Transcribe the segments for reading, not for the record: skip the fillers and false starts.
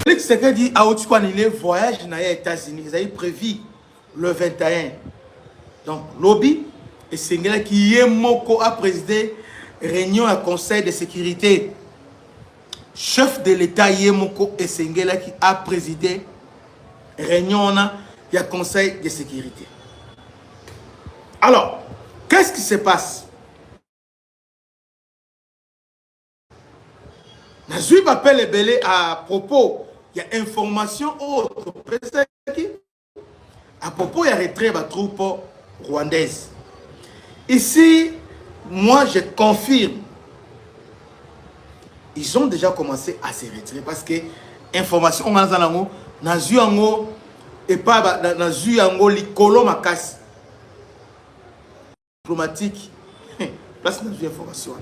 Félix Tshisekedi a aussi annulé le voyage aux États-Unis. Ils avaient prévu le 21. Donc, lobby et Sengela qui est moko a présidé réunion à conseil de sécurité. Chef de l'État Yemoko et Sengela qui a présidé réunion à conseil de sécurité. Alors, qu'est-ce qui se passe? Nazui appelle les belés à propos. Il y a information autre. À propos, il y a retrait de troupes rwandaises. Ici, moi, je confirme. Ils ont déjà commencé à se retirer parce que information, on a Nazui Ango et pas Nazui Ango Likolo Makas. Diplomatique. Place Nazui information.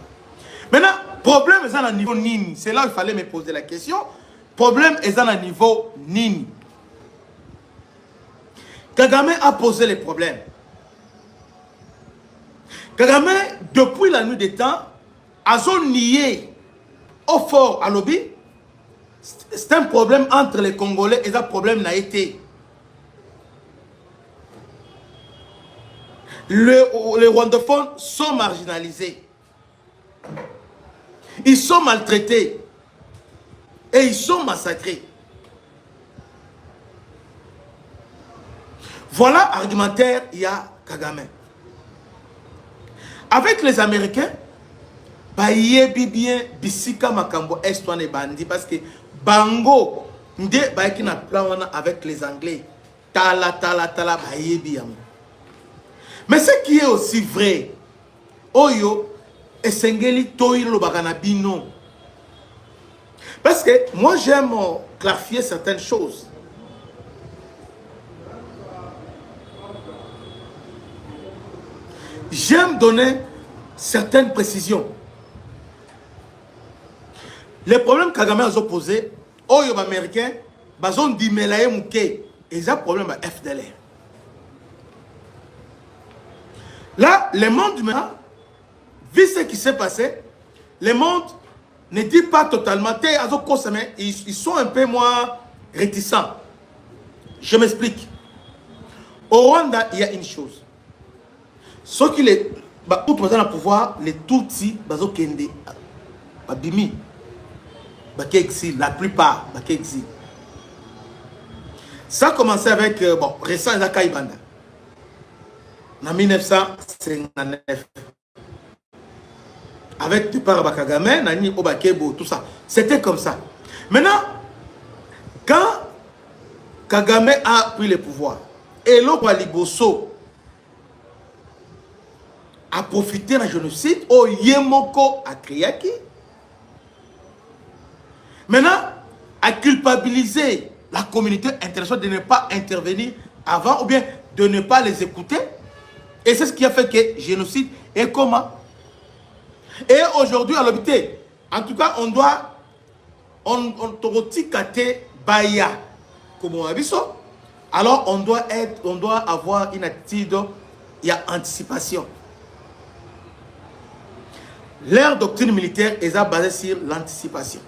Maintenant, problème est à niveau Nini. C'est là où il fallait me poser la question. Problème est à niveau Nini. Kagame a posé les problèmes. Kagame, depuis la nuit des temps, a nié au fort à lobby. C'est un problème entre les Congolais et ça problème n'a été. Les rwandophones sont marginalisés. Ils sont maltraités. Et ils sont massacrés. Voilà argumentaire, il y a Kagame. Avec les Américains, Bayebi bien Bisika Makambo Estouane Bandi parce que Bango Nde Bayekina plan avec les Anglais. Tala Bayebi Yango. Mais ce qui est aussi vrai, Oyo Esengeli Toilo Baganabino. Parce que moi j'aime clarifier certaines choses. J'aime donner certaines précisions. Les problèmes que Kagame a posés, aux Américains, ils ont dit que ils ont un problème avec FDLR. Là, le monde maintenant, vu ce qui s'est passé, le monde ne dit pas totalement, ils sont un peu moins réticents. Je m'explique. Au Rwanda, il y a une chose. Ceux qui les outre le pouvoir, les Tutsis, Bazokende, Babimi, la plupart, ça a commencé avec, récent, Zakaïbanda. En 1959. Avec départ Bakagame, Nani Obakebo, tout ça. C'était comme ça. Maintenant, quand Kagame a pris le pouvoir, et l'Okwa Liboso a profité d'un génocide au Yemoko à Kriaki. Maintenant, a culpabilisé la communauté internationale de ne pas intervenir avant ou bien de ne pas les écouter. Et c'est ce qui a fait que le génocide est comment. Et aujourd'hui, à l'hôpital, en tout cas, on doit Baya comme on a vu ça. Alors, on doit avoir une attitude, il y a anticipation. Leur doctrine militaire est basée sur l'anticipation.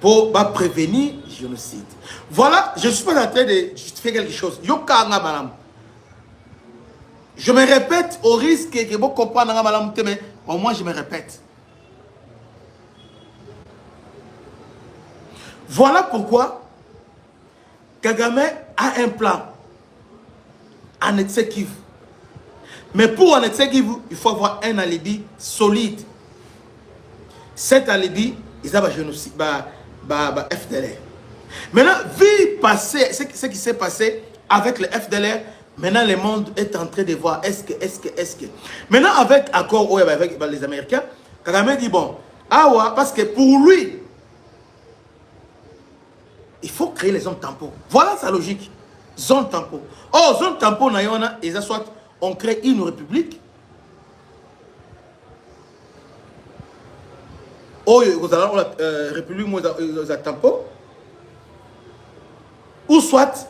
Pour prévenir le génocide. Voilà, je ne suis pas en train de justifier quelque chose. Je me répète au risque que vous compreniez, mais au moins je me répète. Voilà pourquoi Kagame a un plan en exécutif. Mais pour un exécutif, il faut avoir un alibi solide. Cet alibi, ils ont un génocide, FDLR. Maintenant, vu passer, ce qui s'est passé avec le FDLR, maintenant le monde est en train de voir est-ce que. Maintenant, avec accord avec les Américains, Kagame dit bon, parce que pour lui, il faut créer les zones tampons. Voilà sa logique. Zone tampon. Oh, zone tampon, ils soit on crée une république. Oh, vous allez la république aux tampons. Ou soit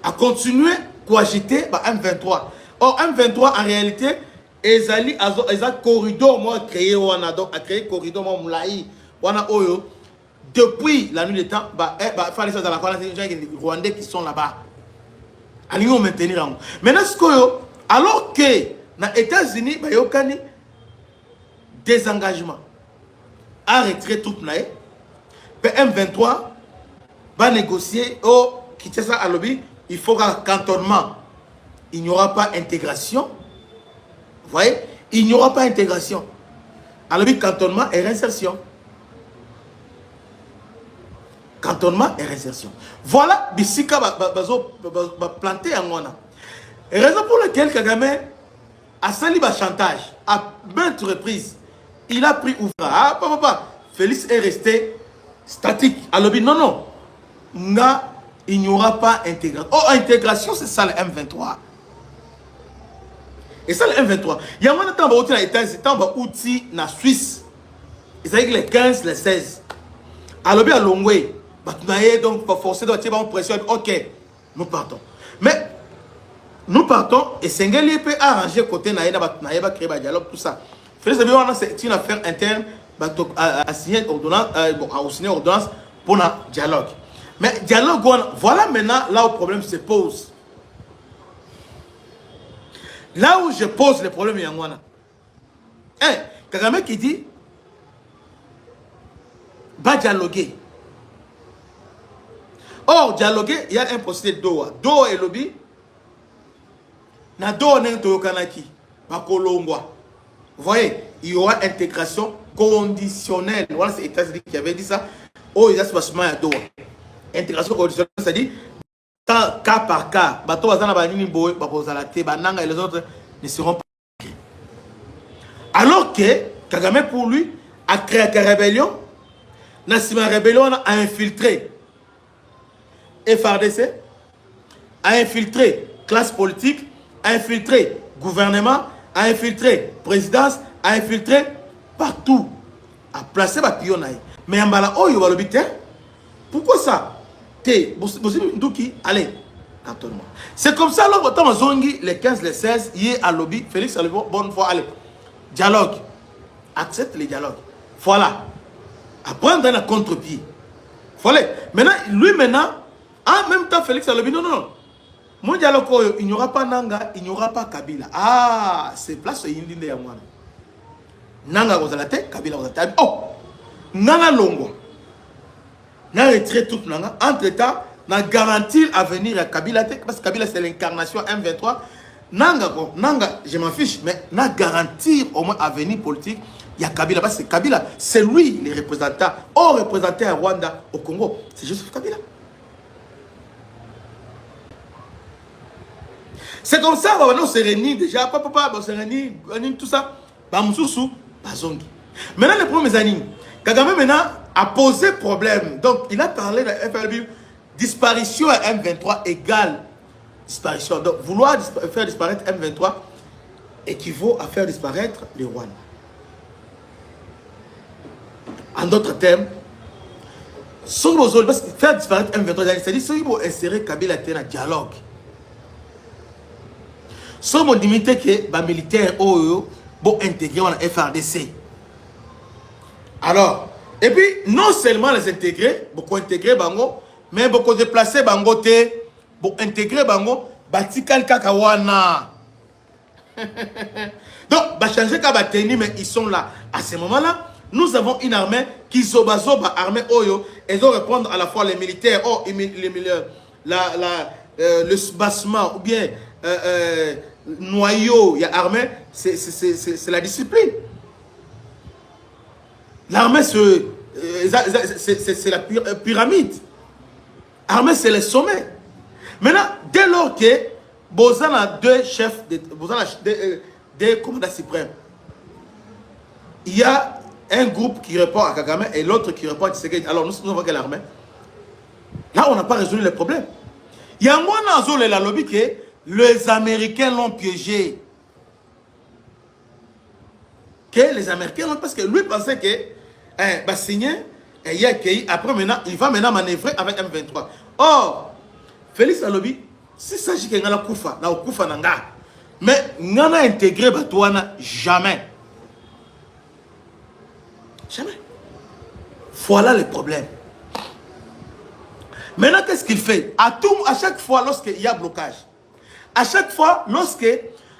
à continuer coagiter M23. Or, M23 en réalité, ils ont corridor moi créé donc à créer corridor moi moulaï wana oyo depuis la nuit des temps fallait ça dans la les Rwandais qui sont là-bas allons maintenir maintenant ce que alors que na États-Unis ba yokani désengagement à retrait tout nae PM23 va négocier au quitter ça à lobby il faut un cantonnement il n'y aura pas intégration vous voyez il n'y aura pas intégration à lobby cantonnement et réinsertion cantonnement et réinsertion voilà bisika va planter en mona raison pour laquelle Kagame a sali ba chantage à maintes reprises il a pris ouvrage ah papa Félix est resté statique à lobby non il n'y aura pas intégration oh intégration c'est ça le M23 et ça le M23 il y a un temps où les États-Unis outil na Suisse ils avaient les 15 les 16 à lobby à Longway donc pour forcer de tirer en pression ok nous partons mais nous partons et Sengeli peut arranger côté naïda va créer un dialogue tout ça Félix c'est une affaire interne à signer ordonnance à signer ordonnance pour un dialogue mais dialogue voilà maintenant là où le problème se pose là où je pose le problème Yangwana Kagame qui dit va dialoguer. Or, dialoguer, il y a un procédé Doha. Doha et lobby. Na Doha n'est pas Kanaki. Bakolongwa. Vous voyez, il y aura intégration conditionnelle. Voilà, c'est les États-Unis qui avaient dit ça. Oh, il y a ce passement à Doha. Intégration conditionnelle, c'est-à-dire, cas par cas, bateau bazana banini boy, babozalate, bananga et les autres ne seront pas. Alors que Kagame, pour lui, a créé une rébellion. Nassima rébellion a infiltré FRDC, a infiltré classe politique, a infiltré gouvernement, a infiltré présidence, a infiltré partout, a placé ma pionnaille. Mais en bas là, oh, il va l'habiter. Pourquoi ça? Allez, cantonnement. C'est comme ça, alors, autant Zongi, les 15, les 16, il est à lobby, Félix a le bonne fois, allez, dialogue, accepte les dialogues. Voilà. Apprendre un contre-pied. Voilà. Maintenant, lui, en même temps, Félix a le dit, non. Mon dialogue, il n'y aura pas Nanga, il n'y aura pas Kabila. Ah, c'est place il y a moi. Nanga vous la tête, Kabila vous la tête. Oh, Nanga Longo. Nanga retrait tout Nanga. Entre-temps, na garantir à venir à Kabila, parce que Kabila c'est l'incarnation M23. Nanga, je m'en fiche, mais na garantir au moins avenir politique. Il y a Kabila, parce que Kabila, c'est lui le représentant. Oh, représenté à Rwanda, au Congo, c'est Joseph Kabila. C'est comme ça, on se réunit déjà, papa, on se réunit, tout ça. Bamoussou, Bazongi. Maintenant, les premiers années, Kagame maintenant a posé problème. Donc, il a parlé de FLB, disparition à M23 égale disparition. Donc, vouloir faire disparaître M23 équivaut à faire disparaître le Rwanda. En d'autres termes, faire disparaître M23, c'est-à-dire qu'il faut insérer Kabila dans un dialogue. Si on limite que les militaires vont intégrer la FRDC. Alors, et puis, non seulement les intégrer, beaucoup intégrer Bango, mais beaucoup déplacer Bango, pour intégrer Bango, Batikal Kakawana. Donc, va changer Kabateni, mais ils sont là. À ce moment-là, nous avons une armée qui zoba armée Oyo, et doit répondre à la fois les militaires, le soubassement, ou bien noyau, il y a armée, c'est la discipline. L'armée, c'est la pyramide. L'armée, c'est le sommet. Maintenant, dès lors que Bozan a deux chefs, deux commandants suprêmes, il y a un groupe qui répond à Kagame et l'autre qui répond à Tshisekedi. Alors nous avons quelle armée? Là, on n'a pas résolu le problème. Il y a un moment dans la lobby que les Américains l'ont piégé. Que les Américains l'ont, parce que lui pensait que va signer et après maintenant, il va maintenant manœuvrer avec M23. Or, Félix Alobi, si ça s'agit qu'il y a Koufa, mais on a intégré Batouana jamais. Jamais. Voilà le problème. Maintenant, qu'est-ce qu'il fait? À chaque fois, lorsqu'il y a blocage, à chaque fois,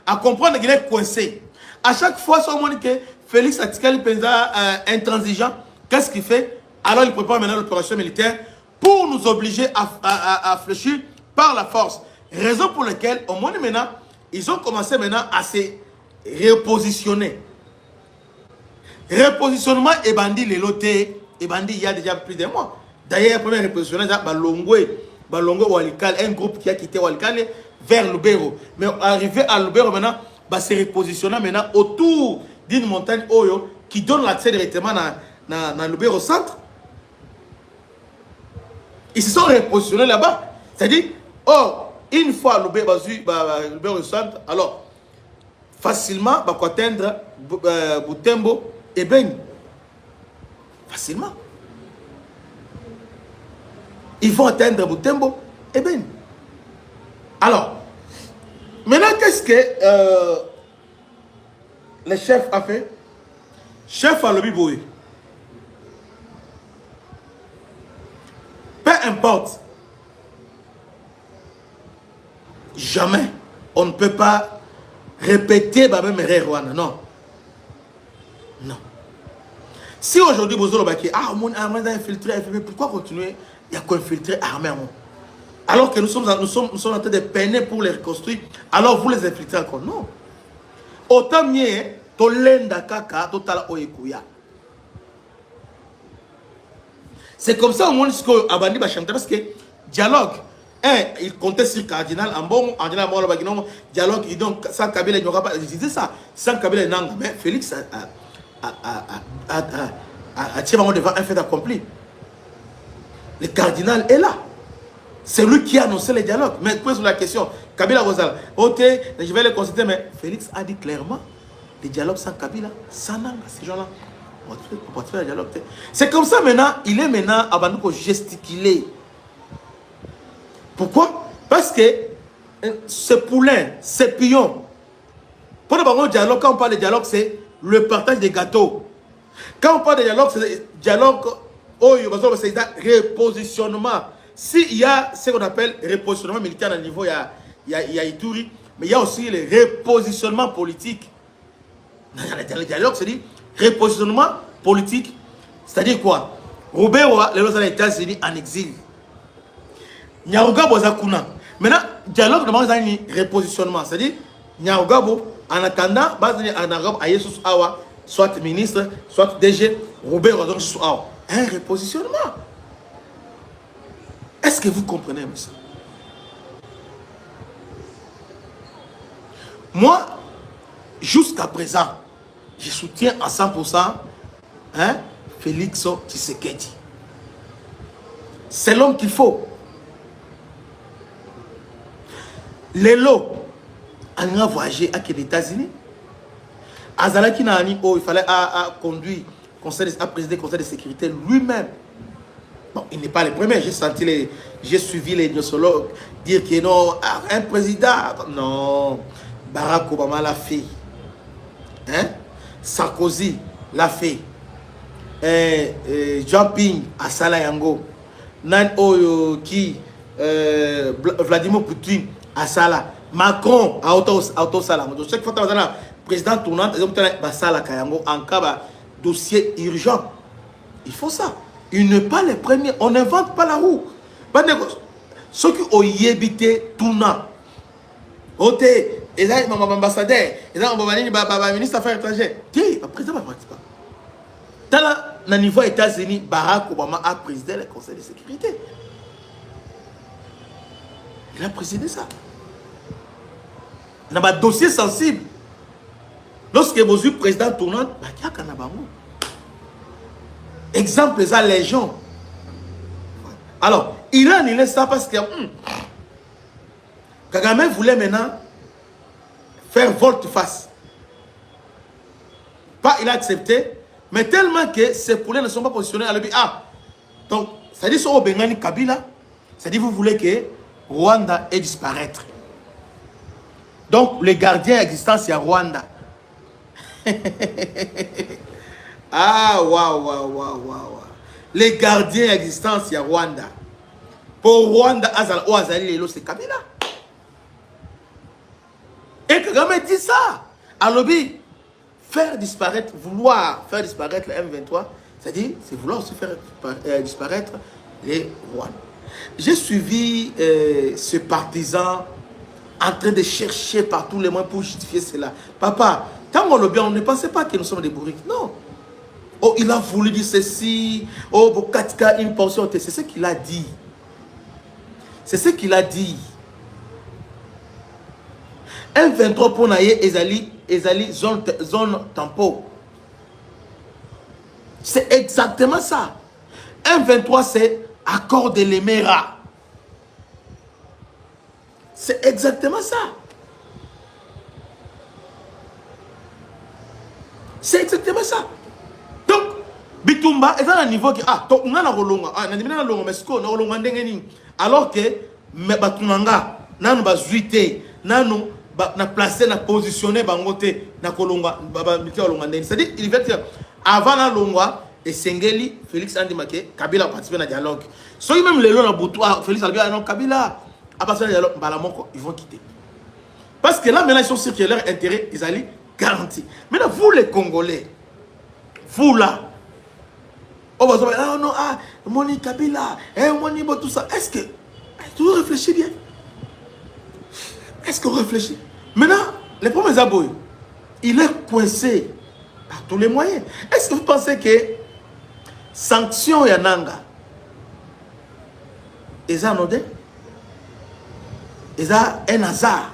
à comprendre qu'il est coincé, à chaque fois, si on dit que Félix Atikali Penza intransigeant, qu'est-ce qu'il fait? Alors, il prépare maintenant l'opération militaire pour nous obliger à fléchir par la force. Raison pour laquelle, au moins maintenant, ils ont commencé maintenant à se repositionner. Repositionnement et bandit les lotés, et bandit il y a déjà plus d'un mois. D'ailleurs, le premier repositionnement, Balongo Walikale, un groupe qui a quitté Walikale vers Lubero. Mais arrivé à Lubero maintenant, se repositionner maintenant autour d'une montagne Oyo qui donne l'accès directement dans Lubero centre. Ils se sont repositionnés là-bas. C'est-à-dire, une fois Lubero centre, alors facilement, on peut atteindre Butembo et Ben. Facilement. Ils vont atteindre Butembo et Ben. Alors, maintenant, qu'est-ce que le chef a fait? Chef a le biboué. Peu importe. Jamais on ne peut pas répéter la même erreur. Non. Non. Si aujourd'hui, vous avez dit, mon armée a infiltré, pourquoi continuer? Il y a qu'à infiltrer l'armée. Alors que nous sommes en train de peiner pour les reconstruire, alors vous les infiltrez encore. Non. Autant mieux, to lenda kaka, to tala oyekuya. C'est comme ça au moins ce que Abandi va chanter parce que dialogue, il comptait sur Cardinal Ambon, dialogue, et donc sans Kabila, il n'y aura pas. Je disais ça, sans Kabila, non, mais Félix a tiré devant un fait accompli. Le cardinal est là. C'est lui qui a annoncé le dialogue. Mais pose la question, Kabila Rosal, ok, je vais le consulter, mais Félix a dit clairement, le dialogue sans Kabila, sans Nanga, ces gens-là. On va faire le dialogue. C'est comme ça maintenant, il est maintenant avant de gesticuler. Pourquoi? Parce que ce poulain, ce pion, pour le dialogue, quand on parle de dialogue, c'est le partage des gâteaux. Quand on parle de dialogue, c'est dialogue, c'est repositionnement. S'il y a ce qu'on appelle repositionnement militaire à niveau, il y a Ituri, mais il y a aussi le repositionnement politique. Le dialogue, c'est dit repositionnement politique, c'est-à-dire quoi? Robert, les États-Unis en exil. Nyarugabo Zakuna. Maintenant, dialogue de un repositionnement, c'est-à-dire Nyarugabo, en attendant, soit ministre, soit DG, Robert Awa. Un repositionnement. Est-ce que vous comprenez, monsieur? Moi, jusqu'à présent, je soutiens à 100% Félix Tshisekedi. C'est l'homme qu'il faut. Les lots, on a voyagé à les États-Unis. Azalaki Nani, il fallait conduire, à présider le conseil de sécurité lui-même. Bon, il n'est pas le premier. J'ai suivi les ethnologues dire que non, un président. Non, Barack Obama l'a fait. Sarkozy l'a fait. Jean-Ping à Salayango. Nan Oyo qui Vladimir Poutine à Sala. Macron à Auto-Sala. Chaque fois que tu as président tournant, tu as Sala Kayango en cas de dossier urgent. Il faut ça. Il n'est pas le premier. On n'invente pas la roue. Ceux qui ont habité tournant. Ote, ils ont un ambassadeur, ils ont un ministre des Affaires étrangères. Le président ne participe pas. Dans le niveau États-Unis, Barack Obama a présidé le Conseil de sécurité. Il a présidé ça. Dans un dossier sensible, lorsque vous avez président tournant, il y a un exemple, les légion. Alors, Iran, il est ça parce que Kagame voulait maintenant faire volte-face. Pas, il a accepté, mais tellement que ces poulets ne sont pas positionnés à lui. Donc, ça dit sur Bengani Kabila, ça dit vous voulez que Rwanda ait disparaître. Donc, le gardien existant, c'est à Rwanda. Waouh. les gardiens d'existence, il y a Rwanda. Pour Rwanda, c'est Kabila. Et Kagame dit ça. Alors, vouloir faire disparaître le M23, c'est-à-dire, c'est vouloir aussi faire disparaître les Rwandais. J'ai suivi ce partisan en train de chercher par tous les moyens pour justifier cela. Papa, tant qu'on le bien, on ne pensait pas que nous sommes des bourriques. Non. Oh, il a voulu dire ceci. Oh, Bokatika, une portion. C'est ce qu'il a dit. C'est ce qu'il a dit. M23 pour naïe, Ezali, zone tempo. C'est exactement ça. M23, c'est accord de l'Éméra. C'est exactement ça. C'est exactement ça. Donc, Bitumba est à un niveau qui on a la rolonga, alors que mais batunanga nanu bazuite nanu na placer na positionner bangote na kolonga baba miti olonga ndeni. C'est-à-dire il va dire avant la longwa et Sengeli Félix Andimake Kabila participer na dialogue. So même les lois na boutoir Félix Albia non Kabila à partir de dialogue balamoko ils vont quitter. Parce que là maintenant ils sont sûrs que leur intérêt ils allaient garanti. Maintenant vous les Congolais, vous là, oh bah non Moni Kabila, Moni tout ça. Est-ce que tu réfléchis bien? Est-ce qu'on réfléchit? Maintenant, les premiers aboyés, il est coincé par tous les moyens. Est-ce que vous pensez que sanction yananga, ils ont anodin? Ils ont un hasard?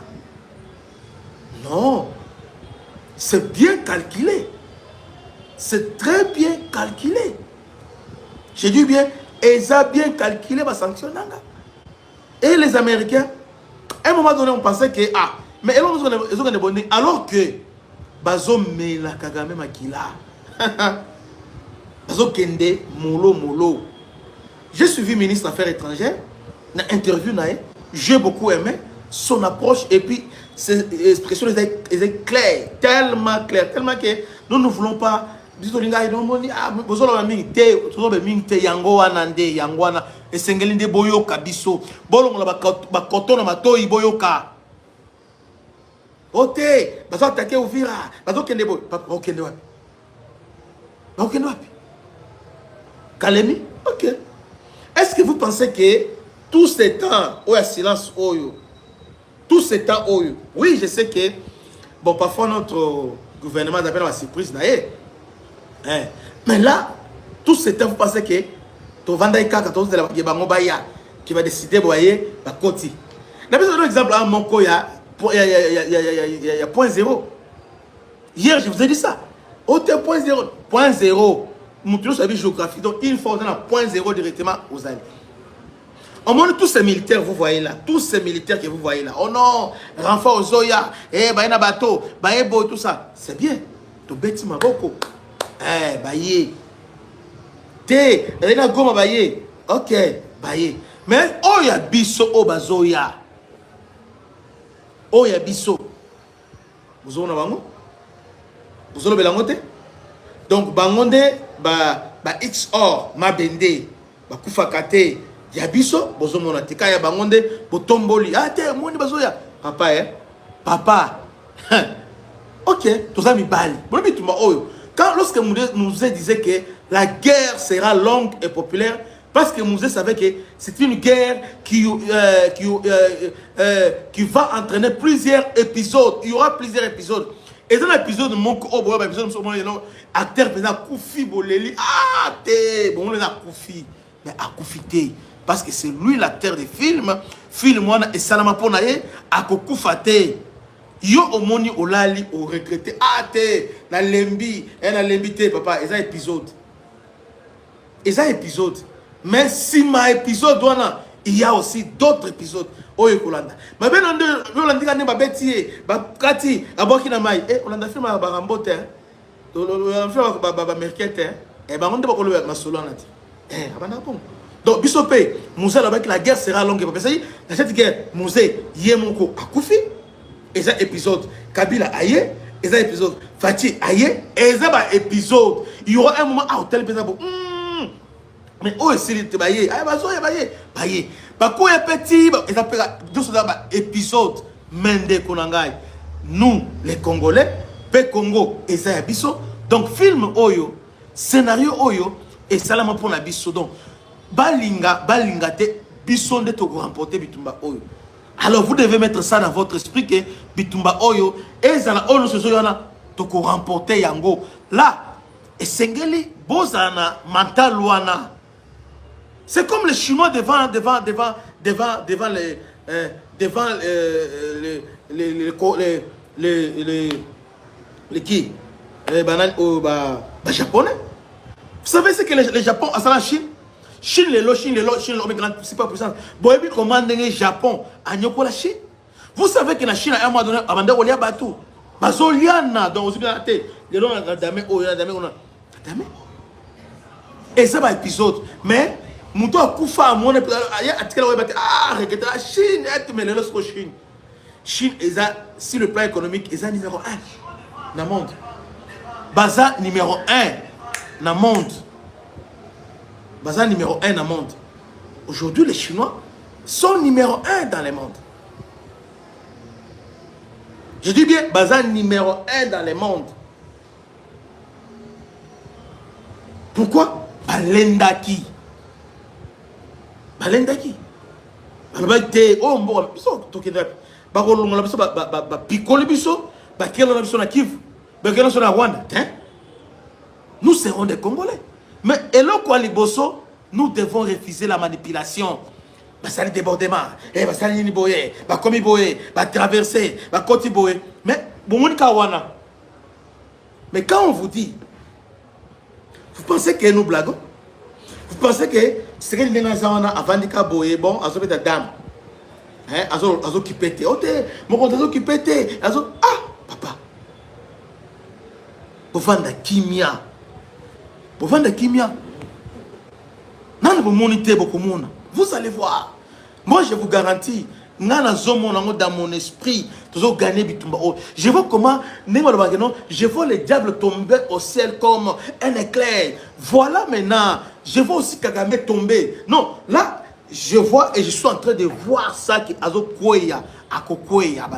Non. C'est bien calculé. C'est très bien calculé. J'ai dit bien, ils ont bien calculé ma sanction nanga. Et les Américains, à un moment donné, on pensait que mais ils ont des bonnets, alors que Bazo Mela Kagame Makila, Bazo Kende Molo. J'ai suivi le ministre des Affaires étrangères, dans l'interview, j'ai beaucoup aimé son approche et puis ses expressions étaient claires, tellement que nous ne voulons pas. Kalemi, ok. Est-ce que vous pensez que tout ce temps, il y a silence, tout ce temps, oui, je sais que, bon, parfois notre gouvernement appelle la surprise, mais là, tout ce temps, vous pensez que tu vas qui va décider, vous voyez, la côte. Un exemple, à Monko, il y a point zéro. Hier, je vous ai dit ça. Point zéro. Point zéro. Nous savons géographie. Donc, il faut donner un point zéro directement aux alliés. On montre tous ces militaires, vous voyez là. Tous ces militaires que vous voyez là. Oh non, renfort aux Zoya. Baïna bateau. Baïbo, tout ça. C'est bien. Tu bêtis ma boko. Baïe. Té. Baïna goma baïe. Ok. Baïe. Mais, oh, ya biso, oh, bazoya. Oh, ya biso. Vous avez un vous avez un donc, bangonde, XOR, Mabende, Kufakate, Yabiso, Bozo Monatika, ya bangonde, Botomboli, Moni Bazoya. Papa, Papa. Ok, tous amis Bali. Quand lorsque Mouzé disait que la guerre sera longue et populaire, parce que Mouzé savait que c'est une guerre qui va entraîner plusieurs épisodes. Il y aura plusieurs épisodes. Et dans l'épisode de mon acteur faisant Koufi Boleli, bon, on a Koufi, mais à Koufité, parce que c'est lui l'acteur des films, et Salama Ponaye, à Koufate. Yo omoni olali o regretté, na lembi, na lembité, papa, et ça épisode. Et ça épisode. Mais si ma épisode, il y a aussi d'autres épisodes. Oye Kolanda. Mais ben on a dit qu'on a bêti, kati, aboki na mai. On a fait ma barambote, on a fait ma merkete, et ben on a pas le ma solo na dit. Abana bon. Donc bisope, Moussa avec la guerre sera longue. Parce que dans cette guerre, Moussa Yemonko a Koufi. Et ça épisode Kabila aye, et ça épisode Fati aye, et ça épisode. Il y aura un moment à hôtel Bezabo. Mais oh, c'est te bailler. Ah, bazo ya bailler. Bailler. Ba ko ya petit, ils appellent deux épisode mende konangai. Nous les Congolais, pe Congo et ça biso. Donc film oyo, scénario oyo et salama pour la biso. Donc balinga te biso de to remporter bitumba oyo. Alors vous devez mettre ça dans votre esprit que bitumba oyo et ça la ono se zoyana to remporter yango. Là et sengeli bozana mental wana. C'est comme les Chinois devant les qui les bananes au japonais. Vous savez ce que les Japon à la Chine c'est pas puissant. Boyebi commande le Japon à nyoko la Chine. Vous savez que la Chine à un moment donné abanda olia batou bazoliana donc aussi bien la tête les longs la dame oh la dame on a dame et ça va épisode mais Mouto a koufa mon regarde la Chine est mais le Chine. Chine sur le plan économique est numéro 1 dans le monde. Baza numéro 1 dans le monde. Baza numéro 1 dans le monde. Aujourd'hui les Chinois sont numéro 1 dans le monde. Je dis bien Baza numéro 1 dans le monde. Pourquoi? Balendaki. Balendaki. Balendaki. Oh, bon, biso tokenda. Ba kolongola biso ba pikoli biso, ba kelona biso na Kivu, ba kelona biso na Rwanda, hein? Nous serons des Congolais. Mais eloko aliboso, nous devons refuser la manipulation. Ba sali débordement, ba sali ni boye, ba komi boye, ba traverser, ba koti boye. Mais bomoni kawana. Mais quand on vous dit, vous pensez que nous blaguons? Vous pensez que c'est que les gens avant de boye bon, azo beta dame. Hein, azo qui pète. Oh t'es, mon compte azo qui pète. Azo ah papa. Pour vendre kimia. Pour vendre kimia. Non pour moniter beaucoup monde. Vous allez voir. Moi je vous garantis. Dans mon esprit, je vois comment je vois les diables tomber au ciel comme un éclair. Voilà maintenant, je vois aussi Kagame tomber. Non, là, je vois et je suis en train de voir ça qui Azokoya, Akokoya,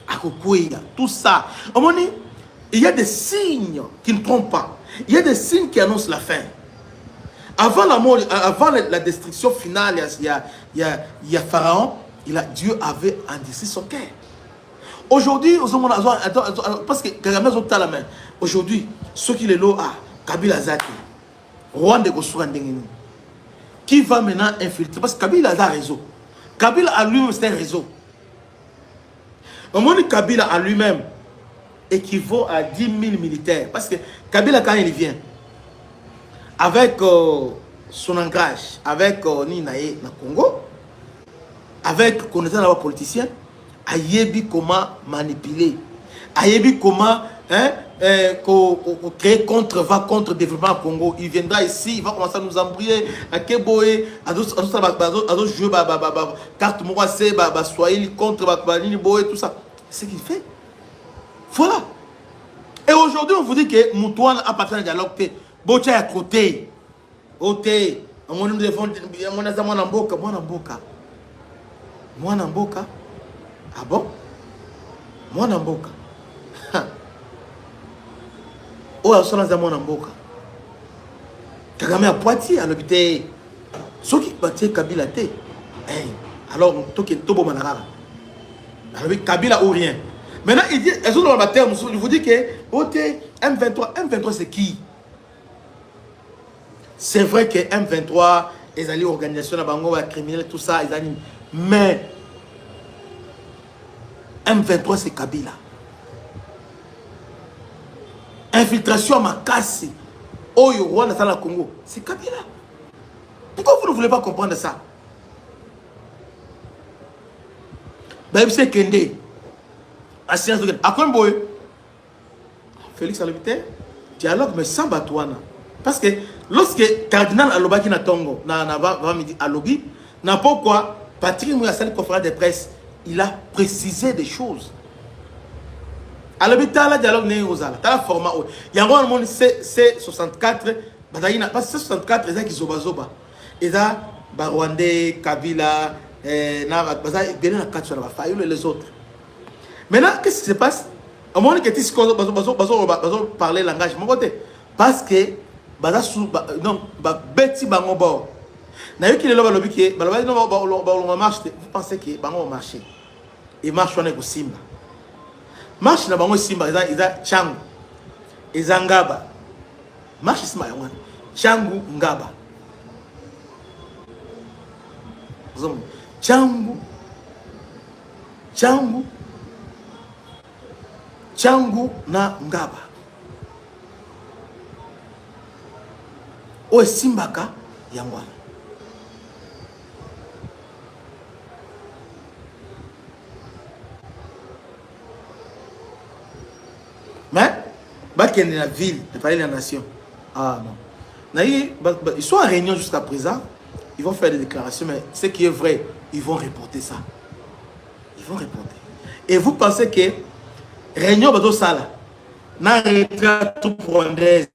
Akokoya, tout ça. Il y a des signes qui ne trompent pas. Il y a des signes qui annoncent la fin. Avant la mort, avant la destruction finale, il y a Pharaon, Dieu avait endurci son cœur. Aujourd'hui, parce que Kagame a la main. Aujourd'hui, ceux qui les l'ont, Kabila Zaki, Rwanda Gosurandengeni, qui va maintenant infiltrer, parce que Kabila a un réseau. Kabila a lui-même, c'est un réseau. Au moment où Kabila a lui-même équivaut à 10 000 militaires, parce que Kabila, quand il vient, avec son ancrage, avec Ninae na Congo, avec connaissance de politicien, Ayebi comment manipuler, Ayebi comment créer contre développement au Congo. Il viendra ici, il va commencer à nous embrouiller, à Keboé, à d'autres jeux, carte Mourassé, Swahili contre Nini Boé, tout ça. C'est ce qu'il fait. Voilà. Et aujourd'hui, on vous dit que Moutouane appartient à dialogue. Bocha à côté. Côté. Moi Namboka. Ah bon? Moi Namboka. Oh, à son moi Namboka. Kagame à Poitiers, à l'hôpital. Ceux qui battent Kabila T. Alors, Tobo Manara. Alors, Kabila ou rien. Maintenant, il dit, elles sont dans le terme, je vous dis que M23 c'est qui? C'est vrai que M23, ils allaient organisation, la bango, la criminelle, tout ça, ils allaient. Mais M23 c'est Kabila. Infiltration à Makassi, Oyo, Rwanda, dans le Congo, c'est Kabila. Pourquoi vous ne voulez pas comprendre ça? Ben, c'est Kende. À science de à quoi boy? Félix à l'hôpital, dialogue, mais sans Batouana. Parce que lorsque Cardinal Alobaki na Tongo, va me dire Alobi, n'a pas quoi, Patrick Mouya, la conférence de presse, il a précisé des choses. À l'hôpital, le dialogue n'est pas aux format. Il y a un monde C64, Parce que 64, ils ont qui zoba zoba. Ils ont Rwandais, Kabila, les autres. Maintenant, qu'est-ce qui se passe? À un moment que tu parler langage, parce que non, beti bango bo. Na yo qui le lobby qui non marche, vous pensez que bango marché. Il marche on est au Simba. Marche na bango Simba, ils ont Changu. Ils ont Ngaba. Marche Simba ya wana. Changu Ngaba. Changu na Ngaba. O Simbaka yangwana. Mais Baken est la ville, de parler de la nation. Ah non. Ils sont en réunion jusqu'à présent. Ils vont faire des déclarations, mais ce qui est vrai, ils vont reporter ça. Ils vont reporter. Et vous pensez que réunion bateau sala, na retraite rwandaise,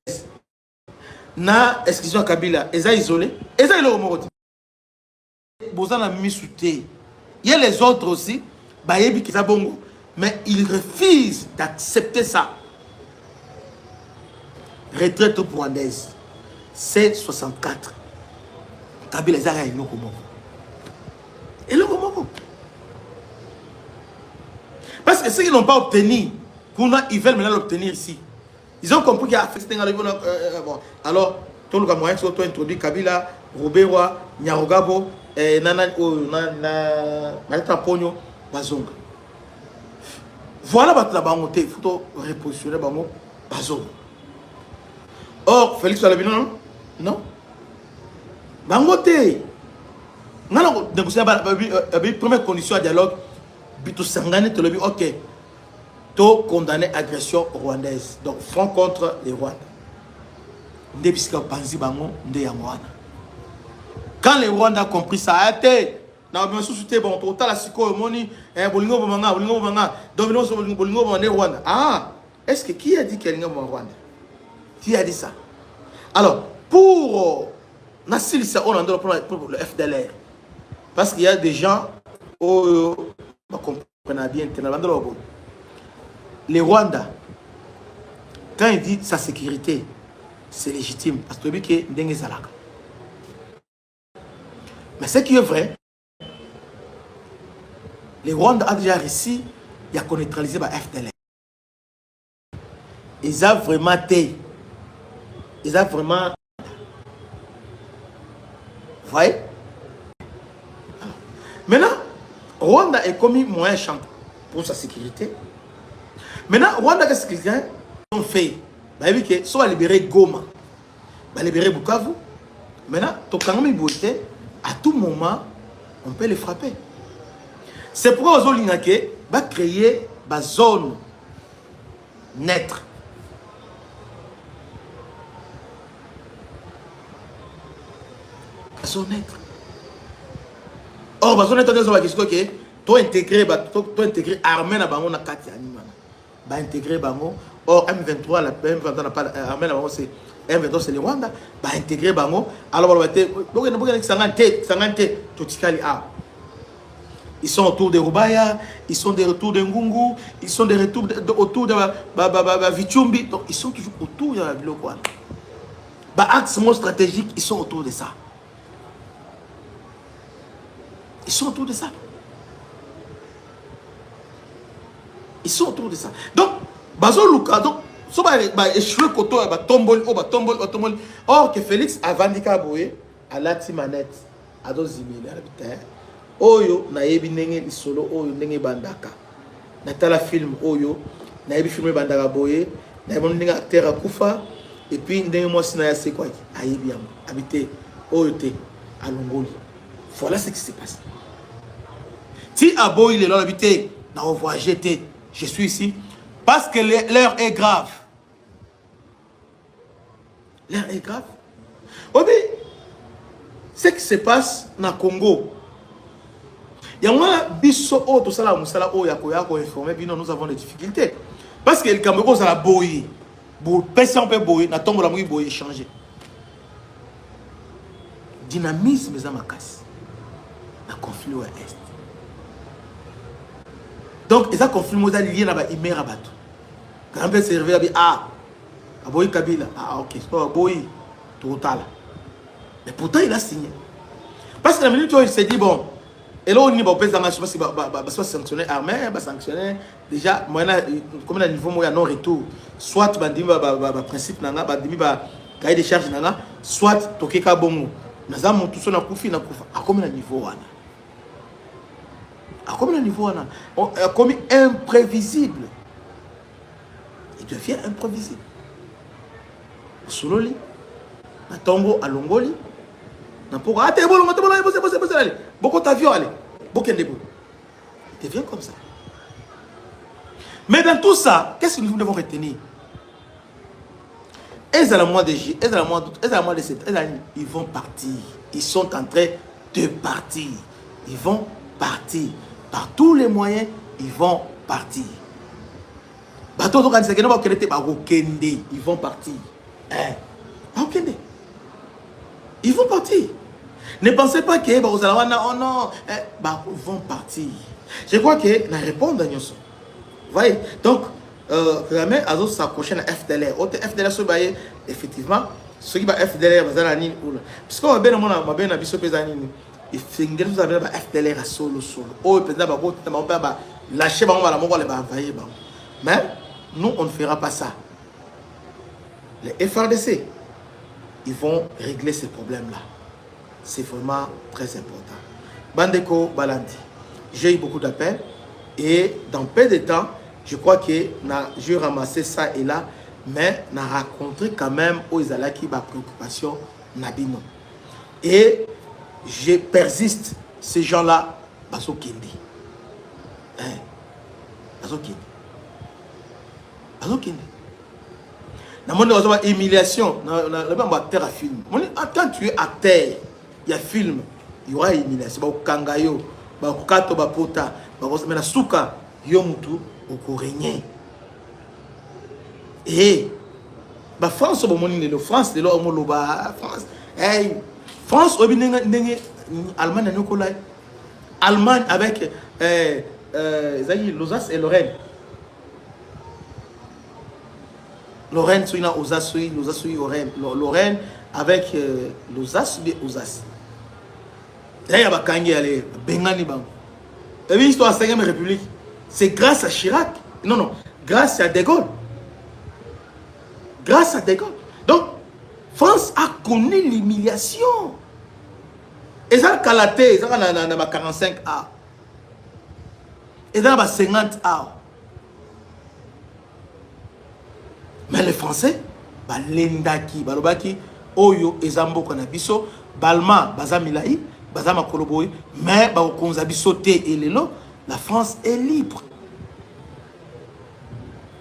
na exclusion Kabila, ils sont isolés, ils sont isolés. Bozana misouté. Il y a les autres aussi, bayebi qui bongo, mais ils refusent d'accepter ça. Retraite rwandaise, c'est 64. Kabila Zara et Lokomo. Et Lokomo. Parce que ceux qui n'ont pas obtenu, ils veulent maintenant l'obtenir ici. Ils ont compris qu'il y a bon. Alors, tout le moyen qui sont introduit Kabila, Roberwa, Nyarogabo, Malta Pogno, Bazonga. Voilà la bangote, il faut repositionner Bango, Bazonga. Or, Félix Salabino, non? Bangote. Non, négocier la première condition à dialogue, Bito Sangane te le dit, ok, to condamné agression rwandaise, donc front contre les Rwandais. Quand les Rwandais ont compris ça, ah, est-ce que qui a dit qu'il y a Rwanda? Qui a dit ça? Alors, pour Nassil, c'est pour le FDLR. Parce qu'il y a des gens qui comprennent bien. Les Rwandais, quand ils disent sa sécurité, c'est légitime. Parce que mais ce qui est vrai, les Rwandais ont déjà réussi à neutraliser le FDLR. Ils ont vraiment été. Ils ont vraiment. Vous voyez? Maintenant, Rwanda est commis moyen champ pour sa sécurité. Maintenant, Rwanda, qu'est-ce qu'ils ont fait? Ils sont libérés Goma, libérer Bukavu. Maintenant, à tout moment, on peut les frapper. C'est pourquoi ils ont créé une zone neutre. Zone neutre. Or, la zone neutre, tu as intégré armée na bango na kati anima. Ba intégrer bango. Or M23 la M23 n'a pas armée na bango, c'est M23 c'est le Rwanda. Ba intégrer bango. Alors on va te ils sont autour de Rubaya, ils sont des retours de Ngungu, ils sont des retours autour de Vichumbi. Donc ils sont toujours autour de la ville. Ba axe stratégique, ils sont autour de ça. Ils sont autour de ça. Ils sont autour de ça. Donc, Bazo Luka, donc, so ba échoué koto ba tombol. Or que Félix a vandika boye à la timanette à dos zimile habitaire. Oyo na yebi ndenge solo oyo ndenge bandaka. Na tala film oyo na yebi film bandaka boye, na yebi ndenge acteur akufa et puis ndenge mo sina ya sekwa ayebi am habité oyo te à Longoli. Voilà ce qui se passe. Si Abo il est là habité, na revoir j'étais, je suis ici parce que l'heure est grave. L'heure est grave. Oui, ce qui se passe dans le Congo. Il y a un biso o to sala musala o yako informé bino nous avons des difficultés parce que le Cameroun ça la boyi. Pour personne peut boyer, na tombe la mouille boyer changer. dynamisme eza makasi na conflit à est. Donc eza conflit moza lié na ba imera bato. Quand on se réveille Aboyi Kabila, ok, c'est pas Aboyi total. Mais pourtant il a signé. Parce que la minute où il s'est dit bon, et là on y va pas sanctionner armé, va sanctionner déjà moyen comme le niveau moyen non retour, soit bandimi ba principe nanga bandimi ba cahier de charge nanga, soit tokeka bongo. Naza mutu so na kufi na kufa. A comme le niveau wana. A comme le niveau wana, comme imprévisible. Il devient imprévisible. Sololi, na tombo à Longoli, na pour ah t'es bon, beaucoup d'avions allez, beaucoup de boulot. Il devient comme ça. Mais dans tout ça, qu'est-ce que nous devons retenir? Ils à la mois de J, ils à la mois d'août, ils à la mois de septembre, ils vont partir. Ils sont en train de partir. Ils vont partir. Par tous les moyens, ils vont partir. Ils vont partir. Ils vont partir. Ne pensez pas que oh non, ils vont partir. Je crois que la réponse est vous voyez, donc Kagame a s'accroché à FDLR. FDLR se bailler effectivement ceux qui va FDLR bazala nini oula. Parce que ben mon ben na biso pesa nini. Et finger vous avez ba FDLR solo. Oh pesa ba ko ba lâcher ba la moko le ba envahir ba. Mais nous on ne fera pas ça. Les FRDC ils vont régler ces problèmes là. C'est vraiment très important. Bandeko Balandi. J'ai eu beaucoup d'appels et dans peu de temps, je crois que j'ai ramassé ça et là, mais n'a rencontré quand même aux Izalaki ma préoccupation Nabino. Et je persiste, ces gens-là, Baso Kendi. Baso Kendi. Baso Kendi. Dans mon humiliation, dans le acteur à film. Quand tu es acteur, il y a film, il y aura humiliation. Il y a Kangayo, il y a Kato Bapota, il y a Souka, il y a Mutu. Et la France, France, France, Allemagne avec Lozas et Lorraine. Lorraine, Lorraine avec Lozas et Lozas. D'ailleurs, il y a Bengani Bang. La histoire de la 5e République. C'est grâce à Chirac. Non, grâce à De Gaulle. Grâce à De Gaulle. Donc, France a connu l'humiliation. Et ça, Kalaté, ça, dans 45 A. Et dans 50 A. Mais les Français, l'endaki, balobaki, oyo, ezambo konabiso, balma, bazamilaï, bazama koloboy, mais bakonzabiso te et lelo. La France est libre.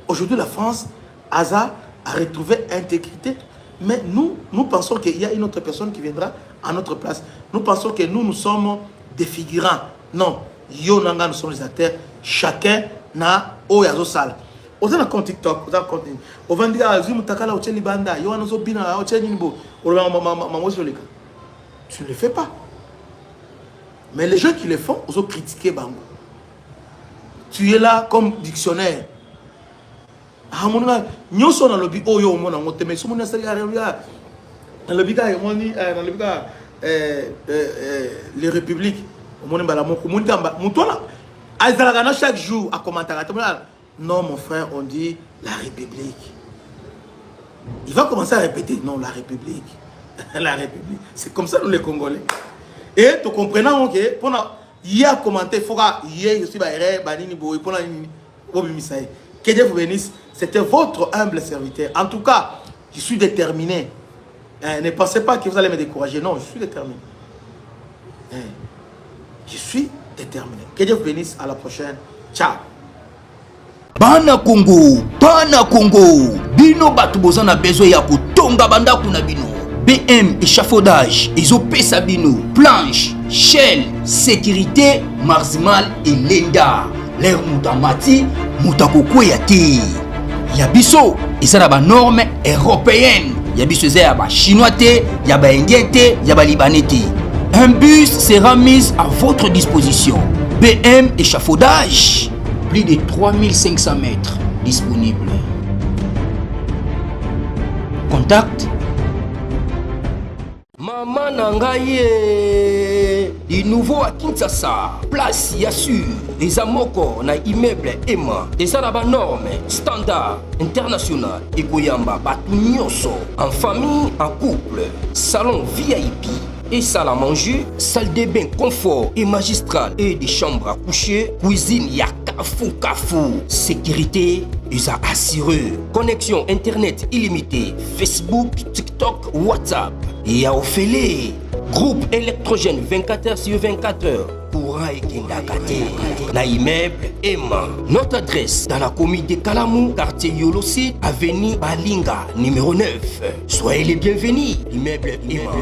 Aujourd'hui, la France a retrouvé intégrité. Mais nous pensons qu'il y a une autre personne qui viendra à notre place. Nous pensons que nous sommes des figurants. Non. Nous sommes les acteurs. Chacun n'a oyazo sale. Vous avez un compte TikTok, vous avez un compte. Vous avez un tu ne le fais pas. Mais les gens qui le font, ils ont critiqué Bango. Tu es là comme dictionnaire. Ah mon gars, nous sommes dans le lobby. Oh yo mon amour, mais si mon associé dans le lobby les républiques, mon bala mon gamba, mon toi là, Azalagana chaque jour à commenter. Non mon frère, on dit la République. Il va commencer à répéter non la République, la République. C'est comme ça nous les Congolais. Et tu comprends que pour il y a commenté, je suis que Dieu vous bénisse. C'était votre humble serviteur. En tout cas, je suis déterminé. Ne pensez pas que vous allez me décourager. Non, je suis déterminé. Je suis déterminé. Que Dieu vous bénisse. À la prochaine. Ciao. Bana Congo. Bino batu bozana besoin ya kutonga banda kuna bino. BM échafaudage, Isopesa bino, planche, shell, sécurité, marzimal et lenda. L'air moutamati, moutakoko yati. Yabiso, et ça la norme européenne. ya biso eza ya ba chinois te, ya ba indien te, ya ba libanais te. Un bus sera mis à votre disposition. BM échafaudage, plus de 3500 mètres disponibles. Contact Maman Nangaye, du nouveau à Kinshasa, place Yassur, des amoko na immeuble Emma, des arabes normes, standard, international, et Goyamba, Batunyoso, en famille, en couple, salon VIP, et salle à manger, salle de bain confort et magistral, et des chambres à coucher, cuisine Kafou, sécurité, USA assuré, connexion internet illimité, Facebook, TikTok, WhatsApp, et à Ophélie, groupe électrogène 24h/24h, courant et Kindakate, na immeuble Emma. Notre adresse dans la commune de Kalamou, quartier Yolosi, avenue Balinga, numéro 9. Soyez les bienvenus, immeuble Emma.